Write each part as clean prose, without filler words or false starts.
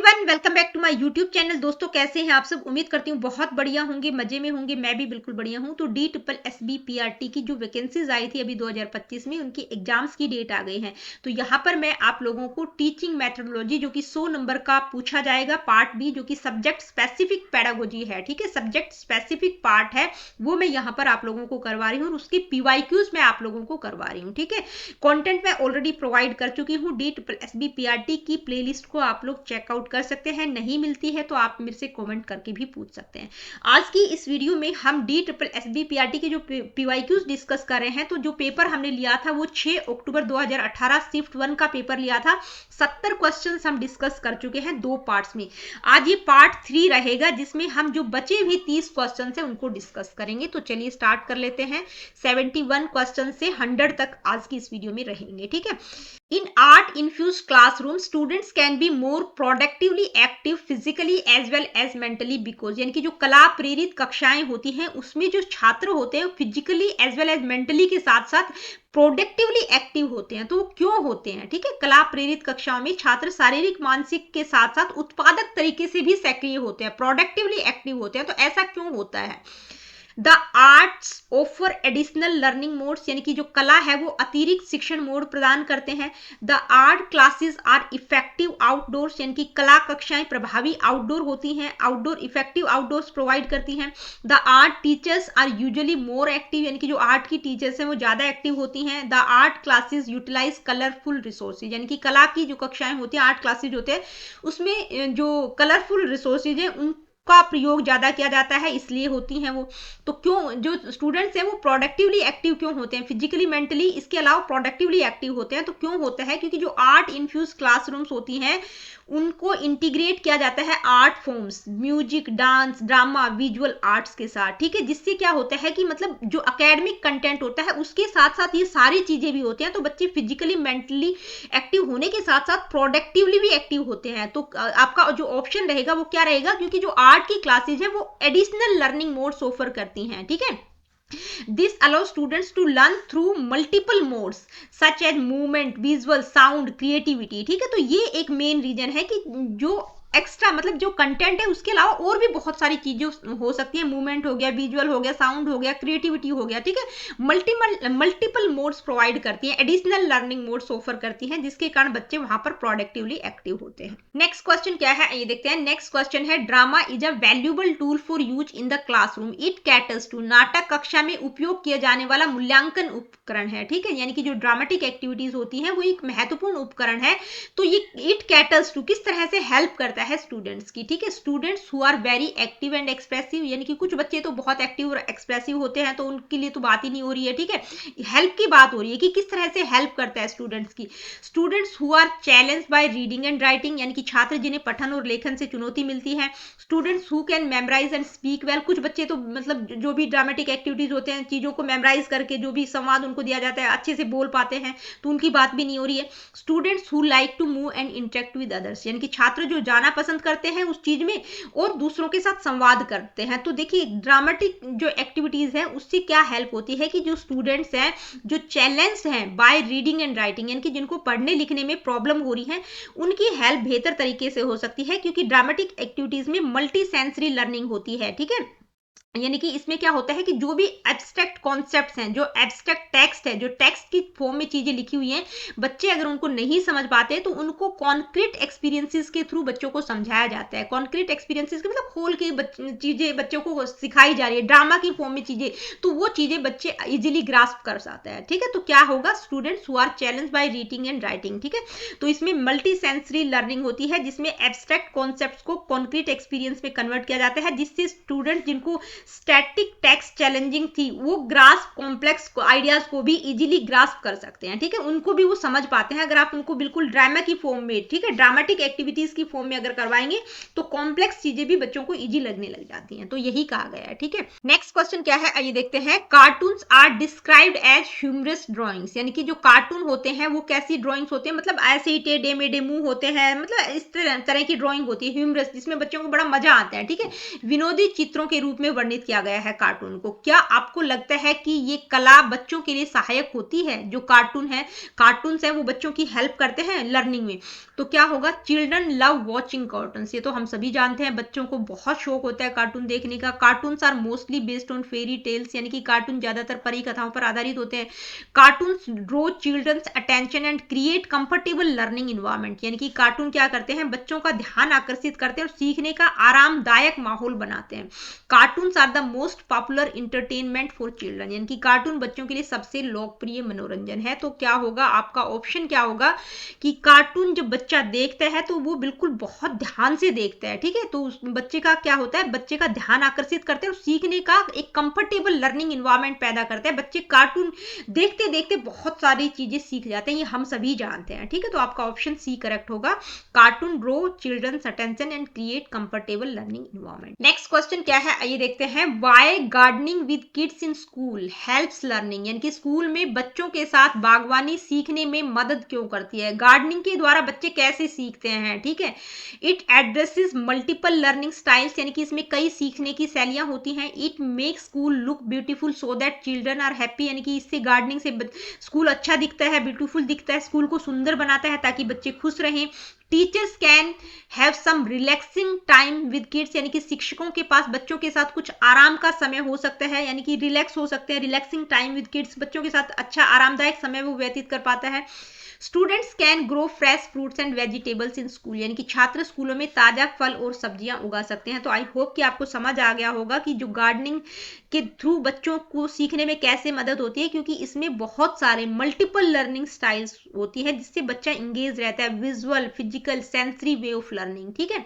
Everyone, welcome back to my YouTube channel. दोस्तों, कैसे हैं आप सब? उम्मीद करती हूँ बहुत बढ़िया होंगे, मजे में होंगे। मैं भी बिल्कुल बढ़िया हूँ। तो DSSB-PRT की जो वैकेंसीज आई थी अभी 2025 में, उनकी एग्जाम्स की डेट आ गई है। तो यहाँ पर मैं आप लोगों को टीचिंग मेथोडोलॉजी जो कि 100 नंबर का पूछा जाएगा, पार्ट बी, जो कि सब्जेक्ट स्पेसिफिक पेडागोजी है, ठीक है, सब्जेक्ट स्पेसिफिक पार्ट है, वो मैं यहाँ पर आप लोगों को करवा रही हूँ और उसकी PYQs मैं आप लोगों को करवा रही हूँ, ठीक है। कंटेंट मैं ऑलरेडी प्रोवाइड कर चुकी हूँ। DSSB-PRT की प्लेलिस्ट को आप लोग चेकआउट कर सकते हैं। नहीं मिलती है तो आप मेरे से कमेंट करके भी पूछ सकते हैं। आज की इस वीडियो में हम DSSB-PRT के जो PYQs डिस्कस कर रहे हैं। तो जो पेपर हमने लिया था वो 6 अक्टूबर 2018 शिफ्ट 1 का पेपर लिया था। 70 क्वेश्चंस हम डिस्कस कर चुके हैं 2 पार्ट्स में। आज ये पार्ट 3 रहेगा, जिसमें हम जो बचे भी 30 क्वेश्चन है उनको डिस्कस करेंगे। तो चलिए स्टार्ट कर लेते हैं। 71 क्वेश्चन से 100 तक आज की इस वीडियो में रहेंगे, ठीक है। In art infused classroom, students can be more productively active physically as well as mentally because यानी कि जो कला प्रेरित कक्षाएं होती हैं उसमें जो छात्र होते हैं physically as well as mentally के साथ साथ प्रोडक्टिवली एक्टिव होते हैं। तो वो क्यों होते हैं, ठीक है। कला प्रेरित कक्षाओं में छात्र शारीरिक मानसिक के साथ साथ उत्पादक तरीके से भी सक्रिय होते हैं, प्रोडक्टिवली एक्टिव होते हैं। तो ऐसा क्यों होता है? The arts offer additional learning modes, यानी कि जो कला है वो अतिरिक्त शिक्षण मोड प्रदान करते हैं। The art classes are effective outdoors, यानी कि कला कक्षाएं प्रभावी आउटडोर होती हैं, आउटडोर इफेक्टिव आउटडोर्स प्रोवाइड करती हैं। The art teachers are usually more active, यानी कि जो आर्ट की टीचर्स हैं वो ज्यादा एक्टिव होती हैं। The art classes utilize colourful resources, यानी कि कला की जो कक्षाएं होती हैं, आर्ट क्लासेज होते हैं, उसमें जो कलरफुल रिसोर्सेज हैं उन का प्रयोग ज्यादा किया जाता है, इसलिए होती हैं वो। तो क्यों जो स्टूडेंट्स हैं वो प्रोडक्टिवली एक्टिव क्यों होते हैं? फिजिकली मेंटली इसके अलावा प्रोडक्टिवली एक्टिव होते हैं। तो क्यों होता है? क्योंकि जो आर्ट इन्फ्यूज क्लासरूम्स होती हैं उनको इंटीग्रेट किया जाता है art forms, music, dance, drama, visual arts के साथ, ठीक है। जिससे क्या होता है कि मतलब जो एकेडमिक कंटेंट होता है उसके साथ साथ ये सारी चीजें भी होती हैं। तो बच्चे फिजिकली मेंटली एक्टिव होने के साथ साथ प्रोडक्टिवली भी एक्टिव होते हैं। तो आपका जो ऑप्शन रहेगा वो क्या रहेगा? क्योंकि जो आर्ट की क्लासेज है वो एडिशनल लर्निंग मोड्स ऑफर करती हैं, ठीक है। This allows students to learn through multiple modes such as movement, visual, sound, creativity, ठीक है। तो ये एक मेन रीजन है कि जो एक्स्ट्रा मतलब जो कंटेंट है उसके अलावा और भी बहुत सारी चीजें हो सकती है। मूवमेंट हो गया, विजुअल हो गया, साउंड हो गया, क्रिएटिविटी हो गया, ठीक है। मल्टीपल मोड्स प्रोवाइड करती हैं, एडिशनल लर्निंग मोड्स ऑफर करती हैं, जिसके कारण बच्चे वहां पर प्रोडक्टिवली एक्टिव होते हैं। नेक्स्ट क्वेश्चन क्या है ये देखते हैं। नेक्स्ट क्वेश्चन है, drama is a valuable tool for use in the classroom, it caters to, नाटक कक्षा में उपयोग किया जाने वाला मूल्यांकन उपकरण है, ठीक है। यानी कि जो ड्रामेटिक एक्टिविटीज होती हैं वो एक महत्वपूर्ण उपकरण है। तो ये इट कैटर्स टू किस तरह से हेल्प करता है स्टूडेंट्स की, ठीक है। Students who are very active and expressive, यानी कि कुछ बच्चे तो बहुत एक्टिव और एक्सप्रेसिव होते हैं, तो उनके लिए तो बात ही नहीं हो रही है, ठीक है। हेल्प की बात हो रही है कि किस तरह से हेल्प करता है स्टूडेंट्स की। Students who are challenge by reading and writing, यानी कि छात्र जिन्हें पठन और लेखन से चुनौती मिलती है। Students who can memorize and speak well, कुछ बच्चे तो मतलब जो भी ड्रामेटिक एक्टिविटीज होते हैं चीजों को मेमोराइज करके जो भी संवाद उनको दिया जाता है अच्छे से बोल पाते हैं, तो उनकी बात भी नहीं हो रही है। Students who like to move and interact with others, यानी कि छात्र जो जाना पसंद करते हैं उस चीज में और दूसरों के साथ संवाद करते हैं। तो देखिए ड्रामेटिक जो एक्टिविटीज है उससे क्या हेल्प होती है कि जो स्टूडेंट्स हैं जो चैलेंज हैं बाय रीडिंग एंड राइटिंग, यानी कि जिनको पढ़ने लिखने में प्रॉब्लम हो रही है उनकी हेल्प बेहतर तरीके से हो सकती है, क्योंकि ड्रामेटिक एक्टिविटीज में मल्टी सेंसरी लर्निंग होती है, ठीक है। यानी कि इसमें क्या होता है कि जो भी एब्स्ट्रैक्ट कॉन्सेप्ट्स हैं, जो एब्स्ट्रैक्ट टेक्स्ट है, जो टेक्स्ट की फॉर्म में चीजें लिखी हुई हैं, बच्चे अगर उनको नहीं समझ पाते तो उनको कॉन्क्रीट एक्सपीरियंसेस के थ्रू बच्चों को समझाया जाता है। कॉन्क्रीट एक्सपीरियंसेस के मतलब खोल के चीजें बच्चों को सिखाई जा रही है, ड्रामा की फॉर्म में चीजें, तो वो चीजें बच्चे इजिली ग्रास्प कर सकते हैं, ठीक है। तो क्या होगा? Students who are challenge by reading and writing, ठीक है। तो इसमें मल्टी सेंसरी लर्निंग होती है, जिसमें एब्स्ट्रैक्ट कॉन्सेप्ट्स को कॉन्क्रीट एक्सपीरियंस में कन्वर्ट किया जाता है, जिससे स्टूडेंट जिनको स्टैटिक टेक्स्ट चैलेंजिंग थी वो ग्रास्प कॉम्प्लेक्स आइडियाज को भी इजीली ग्रास्प कर सकते हैं, ठीक है। उनको भी वो समझ पाते हैं। अगर आप उनको बिल्कुल ड्रामा की फॉर्म में, ठीक है, ड्रामेटिक एक्टिविटीज की फॉर्म में अगर करवाएंगे तो कॉम्प्लेक्स चीजें भी बच्चों को इजी लगने लग जाती हैं। तो यही कहा गया है, ठीक है। नेक्स्ट क्वेश्चन क्या है आइए देखते हैं। Cartoons are described as humorous drawings, यानी कि जो कार्टून होते हैं वो कैसी ड्रॉइंग्स होते हैं? मतलब ऐसे ही टेढ़े मेढ़े मुंह होते हैं, मतलब इस तरह की ड्रॉइंग होती है ह्यूमरस, जिसमें बच्चों को बड़ा मजा आता है, ठीक है। विनोदी चित्रों के रूप में वर्णित वर्णित किया गया है कार्टून को। क्या आपको लगता है कि ये कला बच्चों के लिए सहायक होती है? जो कार्टून्स है वो बच्चों की हेल्प करते हैं लर्निंग में। तो क्या होगा? चिल्ड्रन लव वॉचिंग कार्टून्स, ये तो हम सभी जानते हैं, बच्चों को बहुत शौक होता है कार्टून देखने का। Cartoons are mostly based on fairy tales, यानी कि कार्टून ज्यादातर परी कथाओं पर आधारित होते हैं। Cartoons draw children's attention and create comfortable learning environment, यानी कि कार्टून क्या करते हैं? बच्चों का ध्यान आकर्षित करते हैं और सीखने का आरामदायक माहौल बनाते हैं। Cartoons are the most popular entertainment for children, यानी कि कार्टून बच्चों के लिए सबसे लोकप्रिय मनोरंजन है। तो क्या होगा? आपका ऑप्शन क्या होगा कि कार्टून जब बच्चा देखता है तो वो बिल्कुल बहुत ध्यान से देखता है, ठीक है। तो उस बच्चे का क्या होता है? बच्चे का ध्यान आकर्षित करते हैं और सीखने का एक कंफर्टेबल लर्निंग इन्वायरमेंट पैदा करते हैं। बच्चे कार्टून देखते देखते बहुत सारी चीजें सीख जाते हैं, ये हम सभी जानते हैं, ठीक है। तो आपका ऑप्शन सी करेक्ट होगा। Cartoon draw children's attention and create comfortable learning environment. Next question क्या है, आइए देखते हैं। Why gardening with kids in school helps learning, यानी कि स्कूल में बच्चों के साथ बागवानी सीखने में मदद क्यों करती है? गार्डनिंग के द्वारा बच्चे कैसे सीखते हैं, ठीक है। It addresses multiple learning styles, यानी कि इसमें कई सीखने की शैलियां होती हैं। It make school look beautiful so that children are happy, यानी कि इससे गार्डनिंग से स्कूल अच्छा दिखता है, ब्यूटीफुल दिखता है, स्कूल को सुंदर बनाता है ताकि बच्चे खुश रहें। Teachers can have some relaxing time with kids, यानी कि शिक्षकों के पास बच्चों के साथ कुछ आराम का समय हो सकता है, यानी कि रिलैक्स हो सकते हैं। रिलैक्सिंग टाइम विद किड्स, बच्चों के साथ अच्छा आरामदायक समय वो व्यतीत कर पाता है। Students can grow fresh fruits and vegetables in school, यानी कि छात्र स्कूलों में ताजा फल और सब्जियां उगा सकते हैं। तो आई होप कि आपको समझ आ गया होगा कि जो गार्डनिंग के थ्रू बच्चों को सीखने में कैसे मदद होती है, क्योंकि इसमें बहुत सारे मल्टीपल लर्निंग स्टाइल्स होती है जिससे बच्चा इंगेज रहता है, visual, physical, sensory way of learning, ठीक है।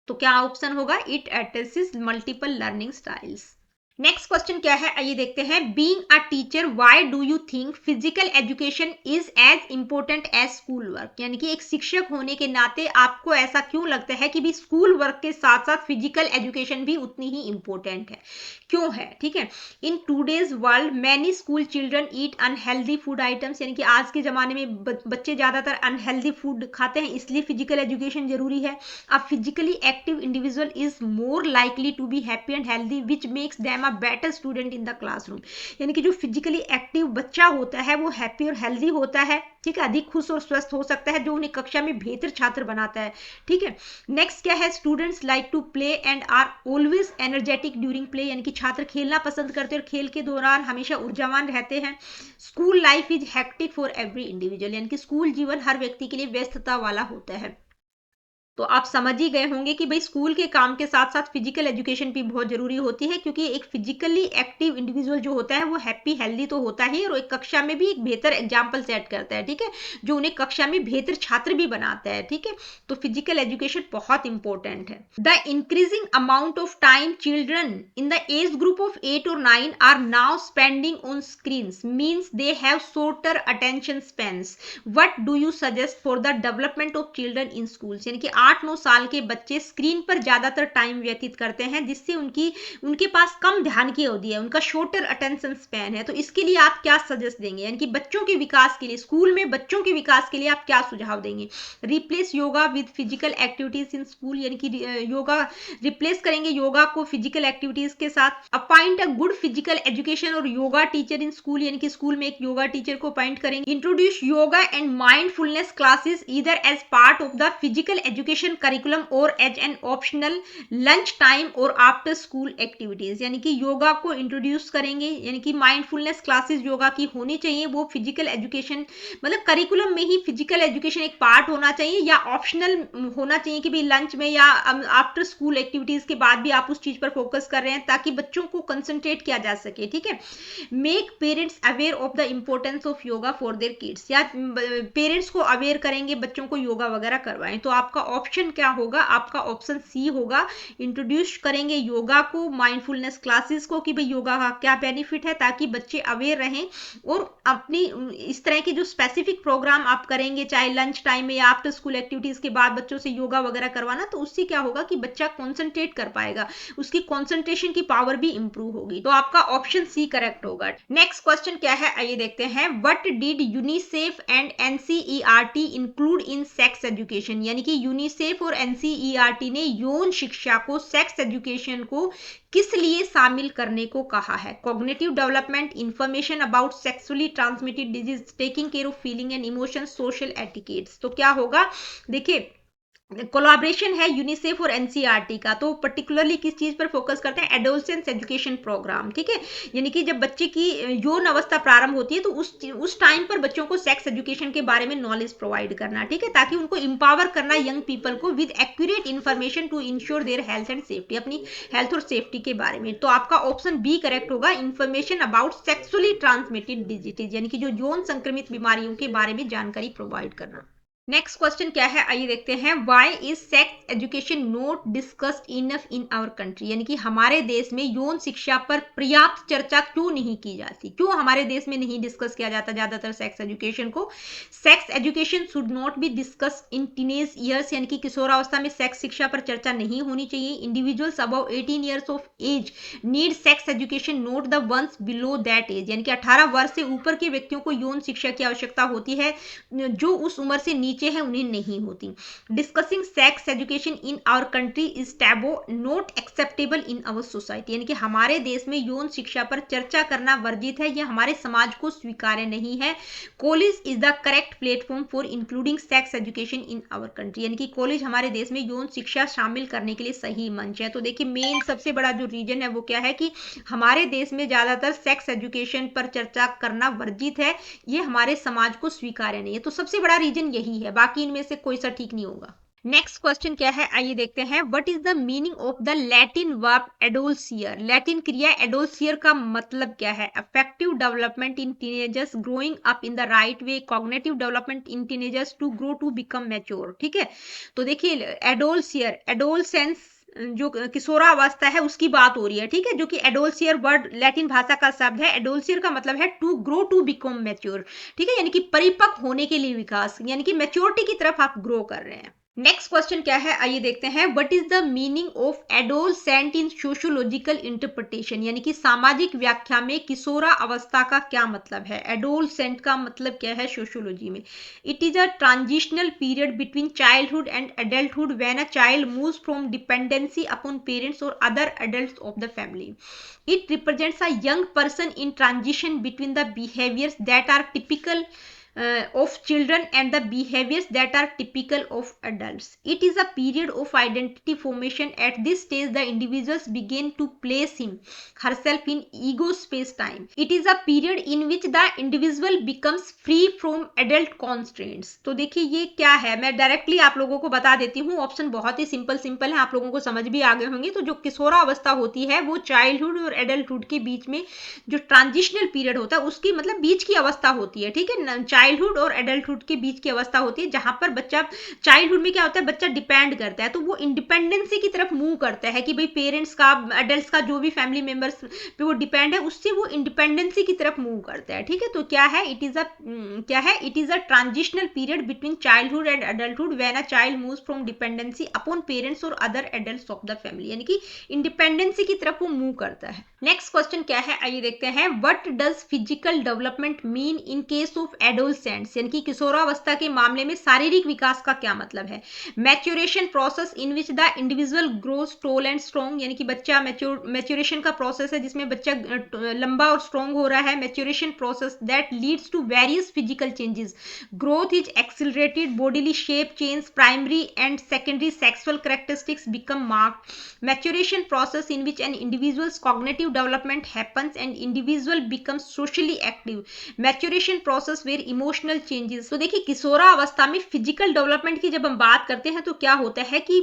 तो क्या ऑप्शन होगा? It addresses multiple learning styles. Next question क्या है, आइए देखते हैं। Being a teacher why do you think physical education is as important as school work, यानी कि एक शिक्षक होने के नाते आपको ऐसा क्यों लगता है कि भी स्कूल वर्क के साथ साथ फिजिकल एजुकेशन भी उतनी ही इंपॉर्टेंट है? क्यों है, ठीक है। In today's world many school children eat unhealthy food items, यानी कि आज के जमाने में बच्चे ज्यादातर अनहेल्दी फूड खाते हैं, इसलिए फिजिकल एजुकेशन जरूरी है। A physically active individual is more likely to be happy and healthy which makes them a better student in the classroom, यानी कि जो फिजिकली एक्टिव बच्चा होता है वो हैप्पी और हेल्दी होता है, ठीक है, अधिक खुश और स्वस्थ हो सकता है, जो उन्हें कक्षा में बेहतर छात्र बनाता है, ठीक है। नेक्स्ट क्या है? Students like to play and are always energetic during play, यानी कि छात्र खेलना पसंद करते हैं और खेल के दौरान हमेशा ऊर्जावान रहते हैं। School life is hectic for every individual, यानी कि स्कूल जीवन हर व्यक्ति के लिए व्यस्तता वाला होता है। तो आप समझ ही गए होंगे कि भाई स्कूल के काम के साथ साथ फिजिकल एजुकेशन भी बहुत जरूरी होती है, क्योंकि एक फिजिकली एक्टिव इंडिविजुअल जो होता है वो हैप्पी हेल्दी तो होता ही, और एक कक्षा में भी एक बेहतर एग्जाम्पल सेट करता है, ठीक है, जो उन्हें कक्षा में बेहतर छात्र भी बनाता है, ठीक है। तो फिजिकल एजुकेशन बहुत इंपॉर्टेंट है। The increasing amount of time children in the age group of 8 और 9 are now spending on screens means they have shorter attention spans. What do you suggest for the development of children in schools, यानी कि 8-9 साल के बच्चे screen पर ज्यादातर time व्यतीत करते हैं, जिससे उनके पास कम ध्यान की अवधि है, उनका शॉर्टर अटेंशन स्पैन है। तो इसके लिए आप क्या सजेस्ट देंगे, यानी कि बच्चों के विकास के लिए, स्कूल में बच्चों के विकास के लिए आप क्या सुझाव देंगे? Replace yoga with physical activities in school, यानी कि योगा रिप्लेस करेंगे योगा को फिजिकल एक्टिविटीज के साथ। Appoint a good physical education और योगा टीचर इन स्कूल, यानी कि स्कूल में एक योगा टीचर को अपॉइंट करेंगे। Introduce yoga and mindfulness classes either as part of the physical education curriculum or as an optional lunch time or after school activities, यानी कि योगा को introduce करेंगे, यानी कि माइंडफुलनेस क्लासेस योगा की होनी चाहिए, वो फिजिकल एजुकेशन मतलब करिकुलम में ही फिजिकल एजुकेशन एक पार्ट होना चाहिए, या ऑप्शनल होना चाहिए कि भाई लंच में या आफ्टर स्कूल एक्टिविटीज के बाद भी आप उस चीज पर फोकस कर रहे हैं ताकि बच्चों को कंसंट्रेट किया जा सके, ठीक है। Make parents aware of the importance of yoga for their kids, या पेरेंट्स को अवेयर करेंगे, बच्चों को योगा वगैरह करवाएं। तो आपका ऑप्शन क्या होगा? आपका ऑप्शन सी होगा, इंट्रोड्यूस करेंगे योगा को, माइंडफुलनेस क्लासेस को, कि भाई योगा का क्या बेनिफिट है, ताकि बच्चे अवेयर रहें और अपनी इस तरह के जो स्पेसिफिक प्रोग्राम आप करेंगे, चाहे लंच टाइम में या आफ्टर स्कूल एक्टिविटीज के बाद बच्चों से योगा वगैरह करवाना, तो उससे क्या होगा कि बच्चा कॉन्सेंट्रेट कर पाएगा, उसकी कॉन्सेंट्रेशन की पावर भी इंप्रूव होगी। तो आपका ऑप्शन सी करेक्ट होगा। नेक्स्ट क्वेश्चन क्या है, आइए देखते हैं। What did UNICEF and NCERT include in sex education, यानी कि यूनिसेफ यूनिसेफ और एनसीईआरटी ने यौन शिक्षा को, सेक्स एजुकेशन को किस लिए शामिल करने को कहा है? Cognitive development, information about sexually transmitted disease, taking care of feeling and emotion, social etiquettes. तो क्या होगा, देखिए कोलैबोरेशन है यूनिसेफ और एनसीईआरटी का, तो पर्टिकुलरली किस चीज पर फोकस करते हैं? एडोलसेंस एजुकेशन प्रोग्राम, ठीक है। यानी कि जब बच्चे की यौन अवस्था प्रारंभ होती है तो उस टाइम पर बच्चों को सेक्स एजुकेशन के बारे में नॉलेज प्रोवाइड करना, ठीक है, ताकि उनको इंपावर करना यंग पीपल को with accurate information to ensure their health and safety, अपनी हेल्थ और सेफ्टी के बारे में। तो आपका ऑप्शन बी करेक्ट होगा, information about sexually transmitted disease, यानी कि जो यौन संक्रमित बीमारियों के बारे में जानकारी प्रोवाइड करना। नेक्स्ट क्वेश्चन क्या है, आइए देखते हैं। Why is sex education not discussed enough in our country, यानी कि हमारे देश में यौन शिक्षा पर पर्याप्त चर्चा क्यों नहीं की जाती, क्यों हमारे देश में नहीं डिस्कस किया जाता ज्यादातर सेक्स एजुकेशन को? Sex education should not be discussed in teenage years, यानी कि किशोरावस्था में सेक्स शिक्षा पर चर्चा नहीं होनी चाहिए। Individuals above 18 years of age need sex education, note the ones below that age, यानी कि 18 वर्ष से ऊपर के व्यक्तियों को यौन शिक्षा की आवश्यकता होती है, जो उस उम्र से नीचे है उन्हें नहीं होती। Discussing sex education in our country is taboo, not acceptable in our society, यानी कि हमारे देश में यौन शिक्षा पर चर्चा करना वर्जित है, यह हमारे समाज को स्वीकार्य नहीं है। College is the correct platform for including sex education in our country, यानी कि कॉलेज हमारे देश में यौन शिक्षा शामिल करने के लिए सही मंच है। तो देखिए मेन सबसे बड़ा जो रीजन है वो क्या है कि हमारे देश में ज्यादातर सेक्स एजुकेशन पर चर्चा करना वर्जित है, ये हमारे समाज को स्वीकार्य नहीं है। तो सबसे बड़ा रीजन यही है, बाकी इनमें से कोई सा ठीक नहीं होगा। नेक्स्ट क्वेश्चन क्या है, आइए देखते हैं। What is the meaning of the Latin verb adolescere, Latin क्रिया एडोलसियर का मतलब क्या है? Affective development in teenagers, growing up in the right way, cognitive development in teenagers to grow to become mature, ठीक है। तो देखिए एडोलसियर, एडोलसेंस जो किशोरावस्था है उसकी बात हो रही है, ठीक है, जो कि एडोलसियर वर्ड लैटिन भाषा का शब्द है। एडोलसियर का मतलब है to grow to become mature, ठीक है, यानी कि परिपक्व होने के लिए विकास, यानी कि मैच्योरिटी की तरफ आप ग्रो कर रहे हैं। नेक्स्ट क्वेश्चन क्या है, आइए देखते हैं। What is the meaning of adolescent in sociological interpretation, यानी कि सामाजिक व्याख्या में किशोरा अवस्था का क्या मतलब है? एडोलसेंट का मतलब क्या है सोशियोलॉजी में? It is a transitional period between childhood and adulthood when a child moves from dependency upon parents और other adults of the family. It represents a young person in transition between the behaviors that are typical of children and the behaviors that are typical of adults. It is a period of identity formation. At this stage, the individuals begin to place him, herself in ego space time. It is a period in which the individual becomes free from adult constraints. तो देखिए ये क्या है, मैं directly आप लोगों को बता देती हूँ। ऑप्शन बहुत ही सिंपल है, आप लोगों को समझ भी आ गए होंगे। तो जो किशोरावस्था होती है वो चाइल्डहुड और एडल्टहुड के बीच में जो ट्रांजिशनल पीरियड होता है उसकी मतलब बीच की अवस्था होती है, ठीक है। चाइल्डहुड और एडल्टहुड के बीच की अवस्था होती है जहां पर बच्चा, चाइल्डहुड में क्या होता है, बच्चा डिपेंड करता है, तो वो इंडिपेंडेंसी की तरफ मूव करता है कि भाई पेरेंट्स का, एडल्ट्स का, जो भी फैमिली मेंबर्स पे वो डिपेंड है उससे वो इंडिपेंडेंसी की तरफ मूव करता है, ठीक है। तो क्या है, it is a transitional period between childhood and adulthood when a child moves from dependency upon parents और other adults of the family, यानी कि इंडिपेंडेंसी की तरफ वो मूव करता है। नेक्स्ट क्वेश्चन क्या है, आइए देखते हैं। What does physical development mean in case of adolescents, यानी कि किशोरावस्था के मामले में शारीरिक विकास का क्या मतलब है? Maturation process in which the individual grows tall and strong, यानी कि बच्चा मैच्योरेशन का प्रोसेस है जिसमें बच्चा लंबा और स्ट्रॉन्ग हो रहा है। Maturation process that leads to various physical changes, growth is accelerated, bodily shape change, primary and secondary sexual characteristics become marked. Maturation process in which an individuals cognitive development happens and individual becomes socially active. Maturation process where emotional changes. तो देखिए किशोरा अवस्था में physical development की जब हम बात करते हैं तो क्या होता है कि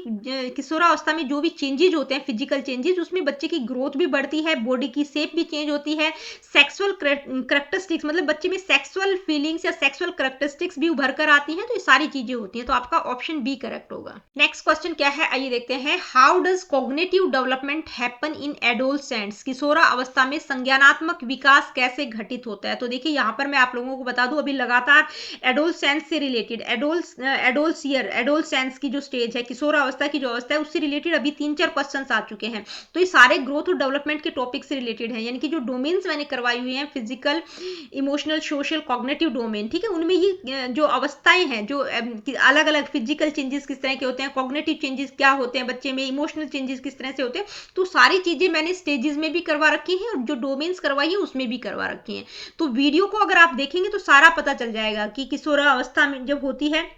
किशोरा अवस्था में जो भी चेंजेस होते हैं, फिजिकल चेंजेस, उसमें बच्चे की ग्रोथ भी बढ़ती है, बॉडी की शेप भी चेंज होती है, सेक्सुअल कैरेक्टरिस्टिक्स मतलब बच्चे में सेक्सुअल फीलिंग्स या सेक्सुअल कैरेक्टरिस्टिक्स भी उभर कर आती हैं। तो ये सारी चीजें होती हैं, तो आपका ऑप्शन बी करेक्ट होगा। नेक्स्ट क्वेश्चन क्या है, आइए देखते हैं। How does cognitive development happen in adolescents, किशोरा अवस्था में संज्ञानात्मक विकास कैसे घटित होता है? तो देखिए यहाँ पर मैं आप लोगों को बता दूं, अभी लगातार एडोलसेंस से रिलेटेड, एडोलसेंस की जो स्टेज है, किशोरावस्था की जो अवस्था है, उससे रिलेटेड अभी 3-4 क्वेश्चन आ चुके हैं। तो ये सारे ग्रोथ और डेवलपमेंट के टॉपिक से रिलेटेड हैं, यानी कि जो डोमेन्स मैंने करवाई हुई हैं, physical, emotional, social, cognitive domain, ठीक है, उनमें ये जो अवस्थाएं हैं, जो अलग अलग फिजिकल चेंजेस किस तरह के होते हैं, कॉग्निटिव चेंजेस क्या होते हैं बच्चे में, इमोशनल चेंजेस किस तरह से होते हैं, तो सारी चीजें मैंने स्टेजेस में भी करवा रखी हैं और जो डोमेन्स करवाई है उसमें भी करवा रखी हैं। तो वीडियो को अगर आप देखेंगे तो सारा पता चल जाएगा कि किशोरावस्था में जब होती है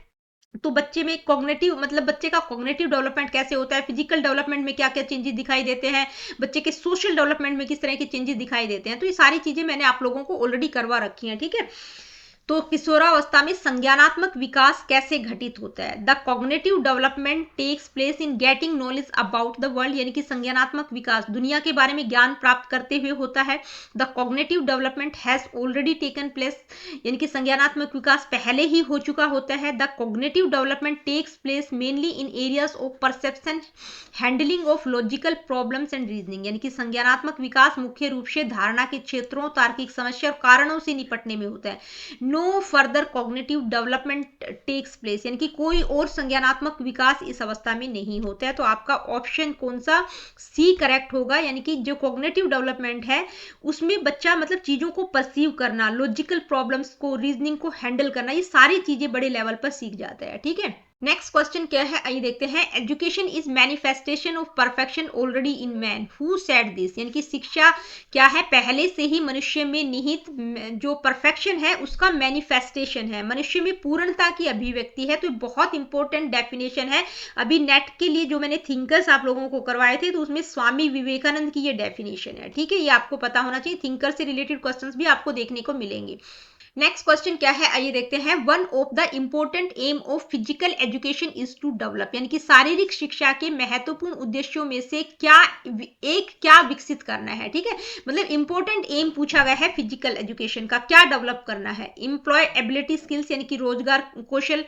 तो बच्चे में कॉग्निटिव, मतलब बच्चे का कॉग्निटिव डेवलपमेंट कैसे होता है, फिजिकल डेवलपमेंट में क्या क्या चेंजेस दिखाई देते हैं, बच्चे के सोशल डेवलपमेंट में किस तरह के चेंजेस दिखाई देते हैं, तो ये सारी चीजें मैंने आप लोगों को ऑलरेडी करवा रखी हैं, ठीक है। तो किशोरावस्था में संज्ञानात्मक विकास कैसे घटित होता है? The cognitive development takes place in getting knowledge about the world, यानी कि संज्ञानात्मक विकास दुनिया के बारे में ज्ञान प्राप्त करते हुए होता है। The cognitive development has already taken place, यानी कि संज्ञानात्मक विकास पहले ही हो चुका होता है। The cognitive development takes place mainly in areas of perception, handling of logical problems and reasoning, यानी कि संज्ञानात्मक विकास मुख्य रूप से धारणा के क्षेत्रों, तार्किक समस्या और कारणों से निपटने में होता है। No further cognitive development takes place, यानी कि कोई और संज्ञानात्मक विकास इस अवस्था में नहीं होता है। तो आपका ऑप्शन कौन सा, सी करेक्ट होगा, यानी कि जो कॉग्निटिव डेवलपमेंट है उसमें बच्चा मतलब चीजों को परसीव करना, लॉजिकल प्रॉब्लम्स को, रीजनिंग को हैंडल करना, ये सारी चीजें बड़े लेवल पर सीख जाता है, ठीक है। नेक्स्ट क्वेश्चन क्या है, आइए देखते हैं। Education is manifestation of perfection already in man, who said this, यानी कि शिक्षा क्या है, पहले से ही मनुष्य में निहित जो परफेक्शन है उसका मैनिफेस्टेशन है, मनुष्य में पूर्णता की अभिव्यक्ति है। तो बहुत इंपॉर्टेंट डेफिनेशन है, अभी नेट के लिए जो मैंने थिंकर्स आप लोगों को करवाए थे तो उसमें स्वामी विवेकानंद की ये डेफिनेशन है, ठीक है, ये आपको पता होना चाहिए। थिंकर से रिलेटेड क्वेश्चंस भी आपको देखने को मिलेंगे। नेक्स्ट क्वेश्चन क्या है, आइए देखते हैं। One of the important aim of physical education is to develop, यानी कि शारीरिक शिक्षा के महत्वपूर्ण उद्देश्यों में से क्या विकसित करना है, ठीक है, मतलब इंपॉर्टेंट एम पूछा गया है फिजिकल एजुकेशन का, क्या डेवलप करना है। एम्प्लॉय एबिलिटी स्किल्स, यानी कि रोजगार कौशल,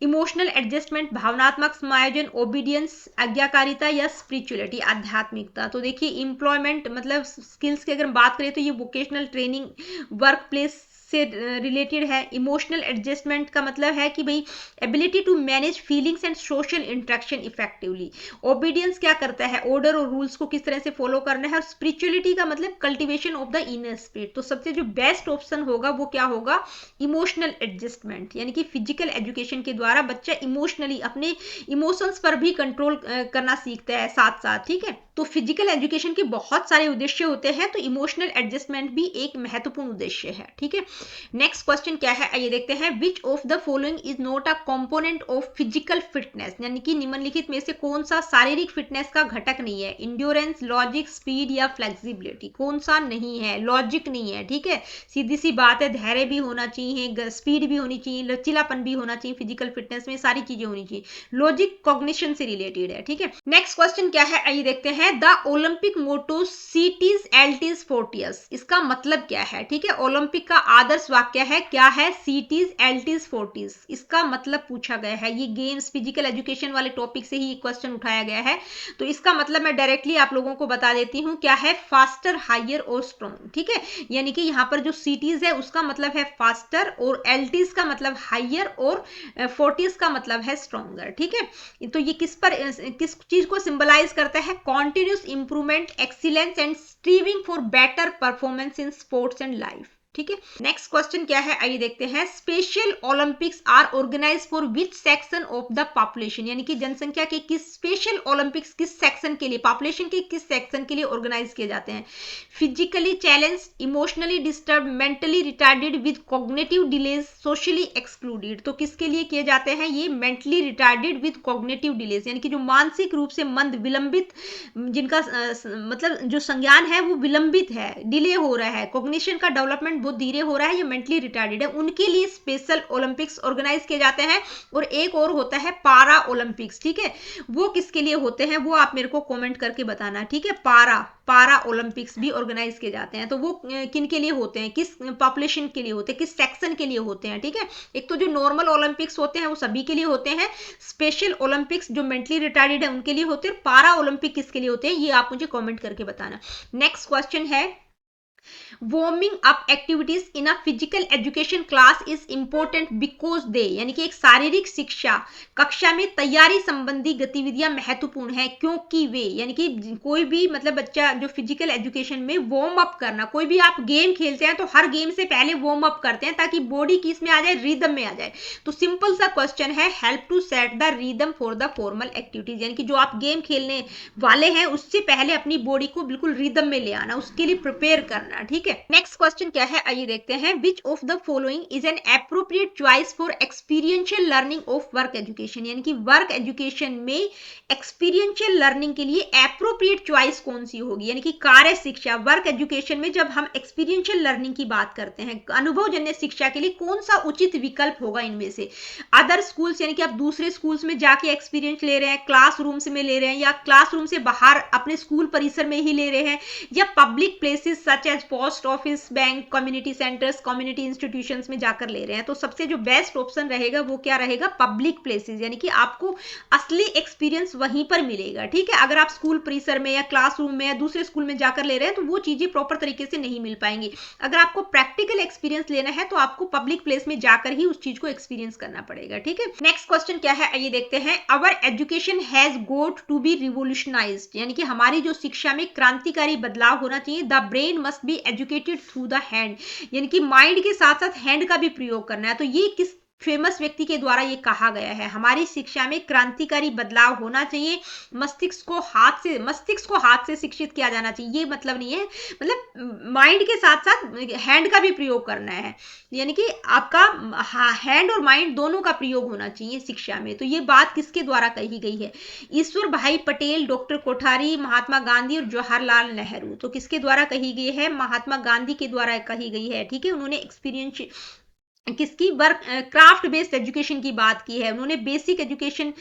इमोशनल एडजस्टमेंट, भावनात्मक समायोजन, ओबीडियंस आज्ञाकारिता, या स्पिरिचुअलिटी आध्यात्मिकता। तो देखिए एम्प्लॉयमेंट मतलब स्किल्स की अगर बात करें तो ये वोकेशनल ट्रेनिंग, वर्क प्लेस से रिलेटेड है। इमोशनल एडजस्टमेंट का मतलब है कि भाई ability to manage feelings and social interaction effectively. Obedience क्या करता है, ऑर्डर और रूल्स को किस तरह से फॉलो करना है। और स्पिरिचुअलिटी का मतलब cultivation of the inner spirit. तो सबसे जो बेस्ट ऑप्शन होगा वो क्या होगा, इमोशनल एडजस्टमेंट, यानी कि फिजिकल एजुकेशन के द्वारा बच्चा इमोशनली अपने इमोशंस पर भी कंट्रोल करना सीखता है साथ साथ, ठीक है। तो फिजिकल एजुकेशन के बहुत सारे उद्देश्य होते हैं, तो इमोशनल एडजस्टमेंट भी एक महत्वपूर्ण उद्देश्य है, ठीक है। नेक्स्ट क्वेश्चन क्या है, आइए देखते हैं। विच of the following is not a component of physical fitness, यानी कि निम्नलिखित में से कौन सा शारीरिक फिटनेस का घटक नहीं है। इंड्योरेंस, लॉजिक, स्पीड या फ्लेक्सिबिलिटी, कौन सा नहीं है, लॉजिक नहीं है, ठीक है, सीधी सी बात है। धैर्य भी होना चाहिए, स्पीड भी होनी चाहिए, लचीलापन भी होना चाहिए, फिजिकल फिटनेस में सारी चीजें होनी चाहिए। लॉजिक कॉग्निशन से रिलेटेड है, ठीक है। नेक्स्ट क्वेश्चन क्या है, आइए देखते हैं। The Olympic motto citius altius fortius, इसका मतलब क्या है, ठीक है। ओलंपिक का आदर्श वाक्य है, क्या है, सीटीज एल्टीज फोर्टीज, इसका मतलब पूछा गया है। ये गेम्स फिजिकल एजुकेशन वाले टॉपिक से ही क्वेश्चन उठाया गया है, तो इसका मतलब मैं डायरेक्टली आप लोगों को बता देती हूँ, क्या है, फास्टर, हायर और स्ट्रॉन्ग, ठीक है। यानी कि यहाँ पर जो सीटीज है उसका मतलब है फास्टर, और एल्टीज का मतलब हायर, और फोर्टीज का मतलब है स्ट्रॉन्गर, ठीक है। तो ये किस चीज को सिंबलाइज करता है, continuous improvement, excellence and striving for better performance in sports and life, ठीक है। नेक्स्ट क्वेश्चन क्या है, आइए देखते हैं। Special Olympics are organize for which section of the population, यानी कि जनसंख्या के किस स्पेशल ओलंपिक्स किस सेक्शन के लिए, पॉपुलेशन के किस सेक्शन के लिए ऑर्गेनाइज किए जाते हैं। Physically challenge, emotionally disturb, mentally retarded with cognitive delays, socially excluded. तो किसके लिए किए जाते हैं, ये mentally retarded with cognitive delays, यानी कि जो मानसिक रूप से मंद, विलंबित, जिनका मतलब जो संज्ञान है वो विलंबित है, डिले हो रहा है, कॉग्निशन का डेवलपमेंट बहुत धीरे हो रहा है, ये मेंटली रिटार्डेड है, उनके लिए स्पेशल ओलंपिक्स ऑर्गेनाइज किए जाते हैं। और एक और होता है पारा ओलंपिक्स, ठीक है, वो किसके लिए होते हैं, वो आप मेरे को कमेंट करके बताना, ठीक है। पारा ओलंपिक्स भी ऑर्गेनाइज किए जाते हैं, तो वो किन के लिए होते हैं, किस पॉपुलेशन के लिए होते हैं, किस सेक्शन के लिए होते हैं, ठीक है। एक तो जो नॉर्मल ओलंपिक्स होते हैं वो सभी के लिए होते हैं, स्पेशल ओलंपिक्स जो मेंटली रिटार्डेड है उनके लिए होते हैं, पारा ओलंपिक किसके लिए होते हैं, ये आप मुझे कमेंट करके बताना। नेक्स्ट क्वेश्चन है, warming up activities in a physical education class is important because they, यानी कि एक शारीरिक शिक्षा कक्षा में तैयारी संबंधी गतिविधियां महत्वपूर्ण है क्योंकि वे, यानी कि कोई भी मतलब बच्चा जो फिजिकल एजुकेशन में वार्म अप करना, कोई भी आप गेम खेलते हैं तो हर गेम से पहले वार्म अप करते हैं ताकि बॉडी किस में आ जाए, रिदम में आ जाए। तो सिंपल सा क्वेश्चन है, help to set the rhythm for the formal activities, यानी कि जो आप गेम खेलने वाले हैं उससे पहले अपनी बॉडी को बिल्कुल रिदम में ले आना, उसके लिए प्रिपेयर करना। ठीक है, नेक्स्ट क्वेश्चन क्या है आइए देखते हैं। विच of the following is an appropriate choice for experiential learning of work education, यानी कि वर्क एजुकेशन में एक्सपीरियंशियल लर्निंग के लिए एप्रोप्रिएट चॉइस कौन सी होगी, यानी कि कार्य शिक्षा। वर्क एजुकेशन में जब हम एक्सपीरियंशियल लर्निंग की बात करते हैं, अनुभवजन्य शिक्षा के लिए कौन सा उचित विकल्प होगा इनमें से। अदर स्कूल्स, यानी कि आप दूसरे स्कूल्स में जाके एक्सपीरियंस ले रहे हैं, क्लासरूम्स में ले रहे हैं, या क्लासरूम से बाहर अपने स्कूल परिसर में ही ले रहे हैं, या public places such as post office, bank, community centers, community institutions में जाकर ले रहे हैं। तो सबसे जो बेस्ट ऑप्शन रहेगा वो क्या रहेगा, पब्लिक प्लेसेस, यानी कि आपको असली एक्सपीरियंस वहीं पर मिलेगा। ठीक है, अगर आप स्कूल परिसर में या क्लासरूम में या दूसरे स्कूल में जाकर ले रहे हैं तो वो चीजें प्रॉपर तरीके से नहीं मिल पाएंगी। अगर आपको प्रैक्टिकल एक्सपीरियंस लेना है तो आपको पब्लिक प्लेस में जाकर ही उस चीज को एक्सपीरियंस करना पड़ेगा। ठीक है, नेक्स्ट क्वेश्चन क्या है आइए देखते हैं। Our education has got to be revolutionized, यानी कि हमारी जो शिक्षा में क्रांतिकारी बदलाव होना चाहिए। The brain must be educated through the hand, यानी कि माइंड के साथ साथ हैंड का भी प्रयोग करना है। तो ये किस फेमस व्यक्ति के द्वारा ये कहा गया है, हमारी शिक्षा में क्रांतिकारी बदलाव होना चाहिए, मस्तिष्क को हाथ से शिक्षित किया जाना चाहिए। ये मतलब नहीं है, मतलब माइंड के साथ साथ हैंड का भी प्रयोग करना है, यानी कि आपका हैंड और माइंड दोनों का प्रयोग होना चाहिए शिक्षा में। तो ये बात किसके द्वारा कही गई है, ईश्वर भाई पटेल, डॉक्टर कोठारी, महात्मा गांधी और जवाहरलाल नेहरू। तो किसके द्वारा कही गई है, महात्मा गांधी के द्वारा कही गई है। ठीक है, उन्होंने एक्सपीरियंस किसकी, वर्क क्राफ्ट बेस्ड एजुकेशन की बात की है। उन्होंने बेसिक एजुकेशन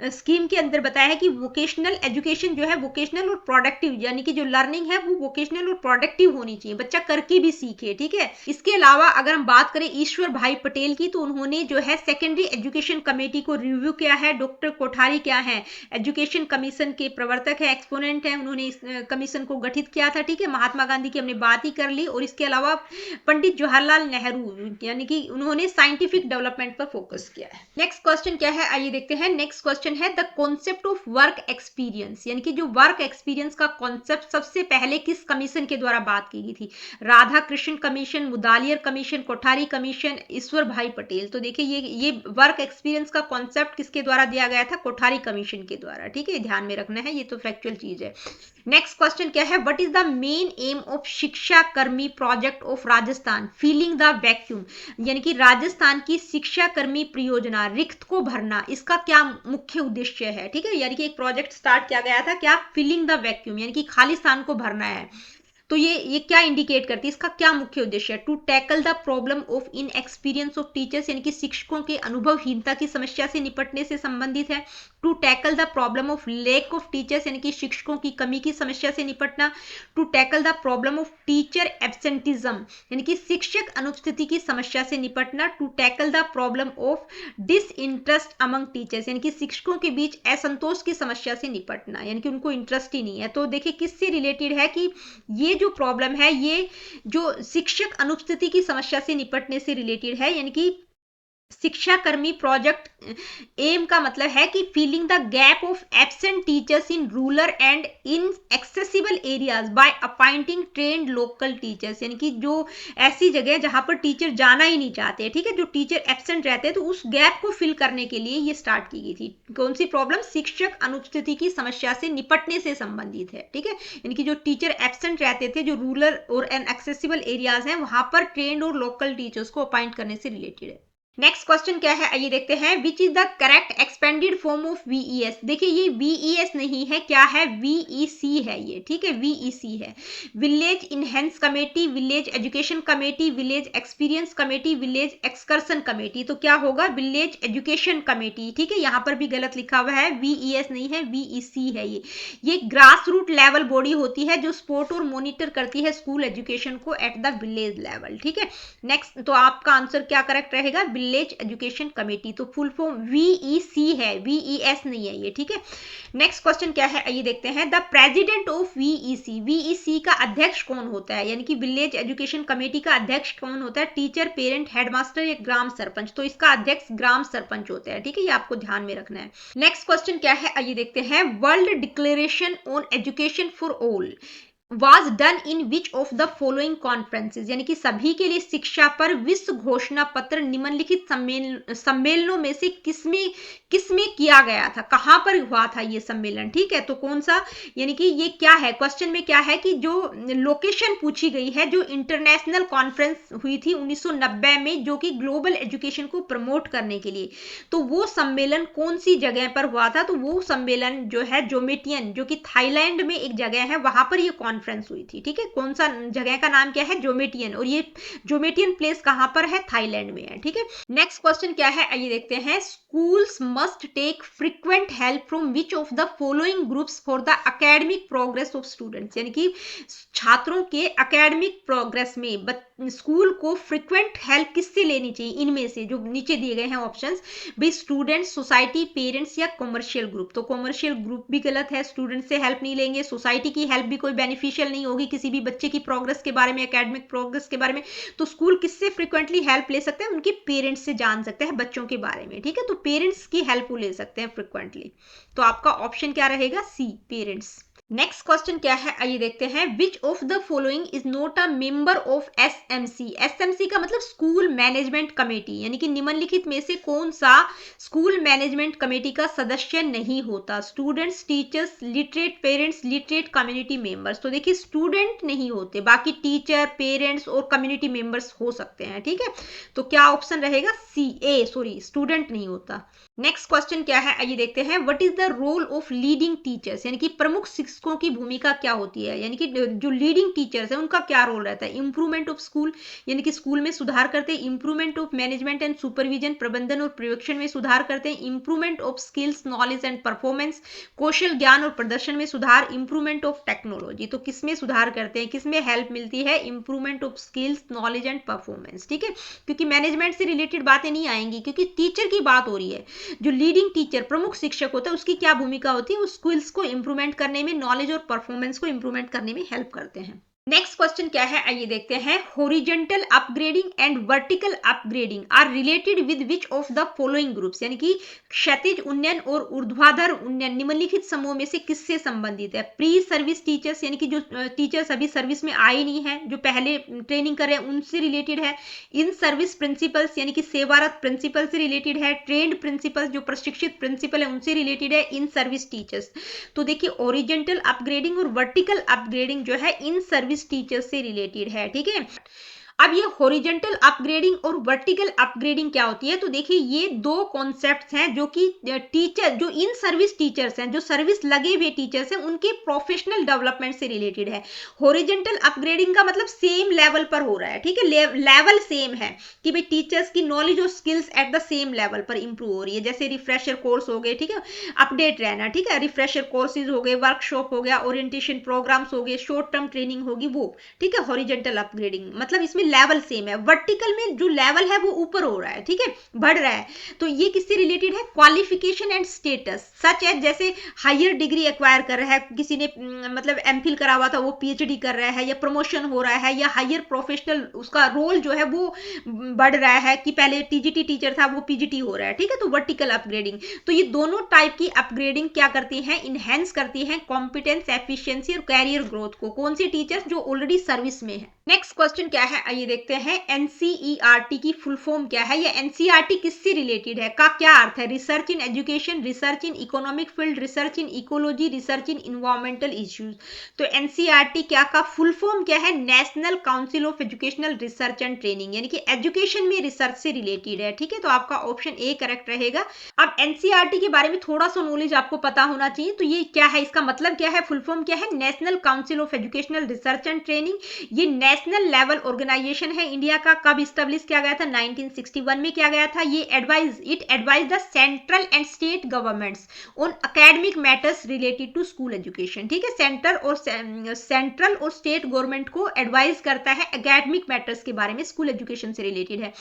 स्कीम के अंदर बताया है कि वोकेशनल एजुकेशन जो है वोकेशनल और प्रोडक्टिव, यानी कि जो लर्निंग है वो वोकेशनल और प्रोडक्टिव होनी चाहिए, बच्चा करके भी सीखे। ठीक है, इसके अलावा अगर हम बात करें ईश्वर भाई पटेल की, तो उन्होंने जो है सेकेंडरी एजुकेशन कमेटी को रिव्यू किया है। डॉक्टर कोठारी क्या है, एजुकेशन कमीशन के प्रवर्तक है, एक्सपोनेंट है, उन्होंने इस कमीशन को गठित किया था। ठीक है, महात्मा गांधी की हमने बात ही कर ली। और इसके अलावा पंडित जवाहरलाल नेहरू, यानी कि उन्होंने साइंटिफिक डेवलपमेंट पर फोकस किया है। नेक्स्ट क्वेश्चन क्या है आइए देखते हैं। नेक्स्ट क्वेश्चन है the concept of work experience, यानी कि जो वर्क एक्सपीरियंस का कॉन्सेप्ट सबसे पहले किस कमीशन के द्वारा बात की गई थी, Radha Krishna commission, Mudaliar commission, Kothari commission, Ishwar Bhai Patel. तो देखिए ये वर्क एक्सपीरियंस का कॉन्सेप्ट किसके द्वारा दिया गया था, कोठारी कमीशन के द्वारा। ठीक है, ध्यान में रखना है, ये तो फैक्चुअल चीज है। नेक्स्ट क्वेश्चन क्या है, what is the main aim of Shiksha Karmi project of Rajasthan filling the vacuum, यानी कि राजस्थान की शिक्षा कर्मी परियोजना रिक्त को भरना, इसका क्या मुख्य उद्देश्य है। ठीक है, यानी कि एक प्रोजेक्ट स्टार्ट किया गया था, क्या, फिलिंग द वैक्यूम, यानी कि खाली स्थान को भरना है। तो ये क्या इंडिकेट करती है, इसका क्या मुख्य उद्देश्य है, to tackle the problem of inexperience of teachers, यानी कि शिक्षकों के अनुभवहीनता की समस्या से निपटने से संबंधित है। To tackle the problem of lack of teachers, यानी कि शिक्षकों की कमी की समस्या से निपटना। To tackle the problem of teacher absenteeism, यानी कि शिक्षक अनुपस्थिति की समस्या से निपटना। To tackle the problem of disinterest among teachers, यानी कि शिक्षकों के बीच असंतोष की समस्या से निपटना, यानी कि उनको इंटरेस्ट ही नहीं है। तो देखिए किससे रिलेटेड है कि ये जो प्रॉब्लम है ये जो शिक्षक अनुपस्थिति की समस्या से निपटने से रिलेटेड है, यानी कि शिक्षा कर्मी प्रोजेक्ट एम का मतलब है कि filling the gap of absent teachers in rural and inaccessible areas by appointing trained local teachers, यानी कि जो ऐसी जगह जहां पर टीचर जाना ही नहीं चाहते, ठीक है, जो टीचर एब्सेंट रहते हैं, तो उस गैप को फिल करने के लिए ये स्टार्ट की गई थी। कौन सी प्रॉब्लम, शिक्षक अनुपस्थिति की समस्या से निपटने से संबंधित है। ठीक है, यानी कि जो टीचर एब्सेंट रहते थे, जो रूरल और एन एक्सेसिबल एरियाज हैं, वहां पर ट्रेन्ड और लोकल टीचर्स को अपॉइंट करने से रिलेटेड है। नेक्स्ट क्वेश्चन क्या है आइए देखते हैं, which is the correct expanded form of VES. देखिए ये वीईएस नहीं है, क्या है, वीईसी है ये। ठीक है, वीईसी है, village enhance committee, village education committee, village experience committee, village excursion committee. तो क्या होगा, विलेज एजुकेशन कमेटी। ठीक है, यहाँ पर भी गलत लिखा हुआ है, वीईएस नहीं है, वीईसी है ये ग्रास रूट लेवल बॉडी होती है जो सपोर्ट और मॉनिटर करती है स्कूल एजुकेशन को एट द विलेज लेवल। ठीक है, नेक्स्ट तो आपका आंसर क्या करेक्ट रहेगा, विलेज एजुकेशन कमेटी। तो फुल फॉर्म VEC है, VES नहीं है ये, ठीक है। नेक्स्ट क्वेश्चन क्या है आइए देखते हैं। The president of VEC, VEC का अध्यक्ष कौन होता है, यानी कि विलेज एजुकेशन कमेटी का अध्यक्ष कौन होता है? टीचर, पेरेंट, हेडमास्टर या ग्राम सरपंच। तो इसका अध्यक्ष ग्राम सरपंच होता है, ठीक है, ये आपको ध्यान में रखना है। नेक्स्ट क्वेश्चन क्या है आइए देखते हैं। World declaration on education for all was done in which of the following conferences, यानी कि सभी के लिए शिक्षा पर विश्व घोषणा पत्र निम्नलिखित सम्मेलनों में से किसमें किया गया था, कहां पर हुआ था ये सम्मेलन, ठीक है। तो कौन सा, यानी कि ये क्या है, क्वेश्चन में क्या है कि जो लोकेशन पूछी गई है, जो इंटरनेशनल कॉन्फ्रेंस हुई थी 1990 में जो कि ग्लोबल एजुकेशन को प्रमोट करने के लिए, तो वो सम्मेलन कौन सी जगह पर हुआ था? तो वो सम्मेलन जो है जोमेटियन, जो कि थाईलैंड में एक जगह है, वहां पर ये कॉन्फ्रेंस हुई थी, ठीक है। कौन सा जगह का नाम क्या है? जोमेटियन, और ये जोमेटियन प्लेस कहां पर है? थाईलैंड में है, ठीक है। नेक्स्ट क्वेश्चन क्या है आइए देखते हैं। Schools must take frequent help from which of the following groups for the academic progress of students, यानी कि छात्रों के एकेडमिक प्रोग्रेस में स्कूल को फ्रीक्वेंट हेल्प किससे लेनी चाहिए? इनमें से जो नीचे दिए गए हैं ऑप्शंस, भाई स्टूडेंट्स, सोसाइटी, पेरेंट्स या कॉमर्शियल ग्रुप। तो कॉमर्शियल ग्रुप भी गलत है, स्टूडेंट से हेल्प नहीं लेंगे, सोसाइटी की हेल्प भी कोई बेनिफिशियल नहीं होगी किसी भी बच्चे की प्रोग्रेस के बारे में, एकेडमिक प्रोग्रेस के बारे में। तो स्कूल किससे फ्रिक्वेंटली हेल्प ले सकते हैं? उनके पेरेंट्स से जान सकते हैं बच्चों के बारे में, ठीक है। तो पेरेंट्स की हेल्प वो ले सकते हैं फ्रिक्वेंटली। तो आपका ऑप्शन क्या रहेगा? सी, पेरेंट्स। नेक्स्ट क्वेश्चन क्या है आइए देखते हैं। विच of the following is not a member of SMC। SMC का मतलब स्कूल मैनेजमेंट कमेटी, यानी कि निम्नलिखित में से कौन सा स्कूल मैनेजमेंट कमेटी का सदस्य नहीं होता? Students, teachers, literate parents, literate community members. तो देखिए स्टूडेंट नहीं होते, बाकी टीचर, पेरेंट्स और कम्युनिटी मेंबर्स हो सकते हैं, ठीक है। तो क्या ऑप्शन रहेगा? सॉरी, स्टूडेंट नहीं होता। नेक्स्ट क्वेश्चन क्या है आइए देखते हैं। What is the role of leading teachers, यानी कि प्रमुख शिक्षकों की भूमिका क्या होती है, यानी कि जो लीडिंग टीचर्स है उनका क्या रोल रहता है? इंप्रूवमेंट ऑफ स्कूल, यानी कि स्कूल में सुधार करते हैं। Improvement of management and supervision, प्रबंधन और पर्यवेक्षण में सुधार करते हैं। Improvement of skills, knowledge and performance, कौशल, ज्ञान और प्रदर्शन में सुधार। इंप्रूवमेंट ऑफ टेक्नोलॉजी, तो किसमें सुधार करते हैं, किसमें हेल्प मिलती है? Improvement of skills, knowledge and performance, ठीक है। क्योंकि मैनेजमेंट से रिलेटेड बातें नहीं आएंगी, क्योंकि टीचर की बात हो रही है। जो लीडिंग टीचर, प्रमुख शिक्षक होता है, उसकी क्या भूमिका होती है? वो स्किल्स को इंप्रूवमेंट करने में, नॉलेज और परफॉर्मेंस को इंप्रूवमेंट करने में हेल्प करते हैं। नेक्स्ट क्वेश्चन क्या है आइए देखते हैं। Horizontal upgrading and vertical upgrading are related with which of the following groups, यानी कि क्षैतिज उन्नयन और ऊर्ध्वाधर उन्नयन निम्नलिखित समूह में से किससे संबंधित है? प्री सर्विस टीचर्स, यानी कि जो टीचर्स अभी सर्विस में आए नहीं है, जो पहले ट्रेनिंग कर रहे हैं, उनसे रिलेटेड है। इन सर्विस प्रिंसिपल्स, यानी कि सेवारत प्रिंसिपल से रिलेटेड है। ट्रेंड प्रिंसिपल्स, जो प्रशिक्षित प्रिंसिपल है, उनसे रिलेटेड है। इन सर्विस टीचर्स, तो देखिए हॉरिजॉन्टल अपग्रेडिंग और वर्टिकल अपग्रेडिंग जो है इन सर्विस टीचर्स से रिलेटेड है, ठीक है। अब ये हॉरिजॉन्टल अपग्रेडिंग और वर्टिकल अपग्रेडिंग क्या होती है? तो देखिए ये दो कॉन्सेप्ट्स हैं जो कि टीचर, जो इन सर्विस टीचर्स हैं, जो सर्विस लगे हुए टीचर्स हैं, उनके प्रोफेशनल डेवलपमेंट से रिलेटेड है। हॉरिजॉन्टल अपग्रेडिंग का मतलब सेम लेवल पर हो रहा है, ठीक है, लेवल सेम है कि भाई टीचर्स की नॉलेज और skills at the same level पर इंप्रूव हो रही है। जैसे रिफ्रेशर कोर्स हो गए, ठीक है, अपडेट रहना, ठीक है, रिफ्रेशर कोर्सेज हो गए, वर्कशॉप हो गया, ओरिएंटेशन प्रोग्राम्स हो गए, शॉर्ट टर्म ट्रेनिंग होगी, वो, ठीक है, हॉरिजॉन्टल अपग्रेडिंग मतलब इसमें लेवल सेम है। वर्टिकल में जो लेवल है वो ऊपर हो रहा है, ठीक है, बढ़ रहा है। तो ये किससे रिलेटेड है? क्वालिफिकेशन एंड स्टेटस, सच है जैसे हायर डिग्री एक्वायर कर रहा है, किसी ने मतलब एमफिल करा हुआ था वो PhD कर रहा है, या प्रमोशन हो रहा है, या हायर प्रोफेशनल उसका रोल जो है वो बढ़ रहा है, कि पहले TGT टीचर था वो PGT हो रहा है, ठीक है। तो वर्टिकल अपग्रेडिंग, तो ये दोनों टाइप की अपग्रेडिंग क्या करती है? इनहेंस करती है कॉम्पिटेंस, एफिशिएंसी और कैरियर ग्रोथ को। कौन से टीचर्स? जो ऑलरेडी सर्विस में है। नेक्स्ट क्वेश्चन क्या है आइए देखते हैं। NCERT की फुल फॉर्म क्या है, या NCERT किससे रिलेटेड है, का क्या अर्थ है? Research in education, research in economic field, research in ecology, research in environmental issues. तो NCERT क्या का फुल फॉर्म क्या है? National council of educational research and training, यानी कि एजुकेशन में रिसर्च से रिलेटेड है, ठीक है। तो आपका ऑप्शन ए करेक्ट रहेगा। अब NCERT के बारे में थोड़ा सा नॉलेज आपको पता होना चाहिए। तो ये क्या है, इसका मतलब क्या है, फुल फॉर्म क्या है? National council of educational research and training. ये नेशनल लेवल ऑर्गेनाइजेशन ऑर्गेनाइजेशन है इंडिया का, कब स्टेब्लिश किया गया था? 1961 में किया गया था। ये advise the central and state governments on academic matters related to school education. ठीक है, सेंट्रल और स्टेट गवर्नमेंट को एडवाइज करता है एकेडमिक मैटर्स के बारे में, स्कूल एजुकेशन से रिलेटेड है।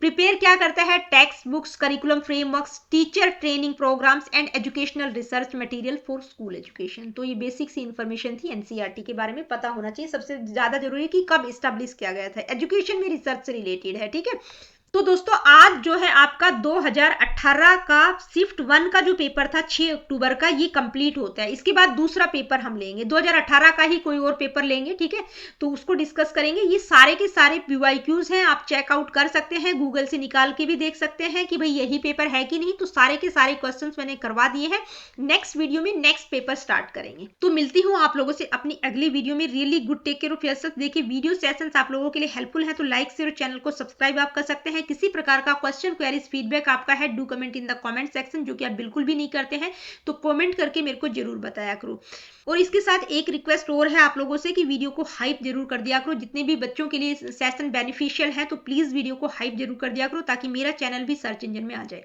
प्रिपेयर क्या करता है? Text books, curriculum frameworks, teacher training programs and educational research material for school education. तो ये बेसिक सी इंफॉर्मेशन थी, एनसीईआरटी के बारे में पता होना चाहिए। सबसे ज्यादा जरूरी है कि कब स्टैब्लिश किया गया था, एजुकेशन में रिसर्च से रिलेटेड है। ठीक है, तो दोस्तों आज जो है आपका 2018 का शिफ्ट 1 का जो पेपर था 6 अक्टूबर का, ये कंप्लीट होता है। इसके बाद दूसरा पेपर हम लेंगे 2018 का ही, कोई और पेपर लेंगे। ठीक है, तो उसको डिस्कस करेंगे। ये सारे के सारे पीवाईक्यूज हैं, आप चेकआउट कर सकते हैं, गूगल से निकाल के भी देख सकते हैं कि भाई यही पेपर है कि नहीं। तो सारे के सारे क्वेश्चन मैंने करवा दिए हैं। नेक्स्ट वीडियो में नेक्स्ट पेपर स्टार्ट करेंगे। तो मिलती हूँ आप लोगों से अपनी अगली वीडियो में। Really good, take care of yourself. देखिए वीडियो सेशंस आप लोगों के लिए हेल्पफुल है तो लाइक शेयर, चैनल को सब्सक्राइब आप कर सकते हैं। किसी प्रकार का क्वेश्चन, क्वेरीज, फीडबैक आपका है, do comment in the comment section, जो कि आप बिल्कुल भी नहीं करते हैं तो कमेंट करके मेरे को जरूर बताया करो। और इसके साथ एक रिक्वेस्ट और है आप लोगों से कि वीडियो को हाइप जरूर कर दिया करो। जितने भी बच्चों के लिए सेशन बेनिफिशियल है तो प्लीज वीडियो को हाइप जरूर कर दिया करो, ताकि मेरा चैनल भी सर्च इंजन में आ जाए।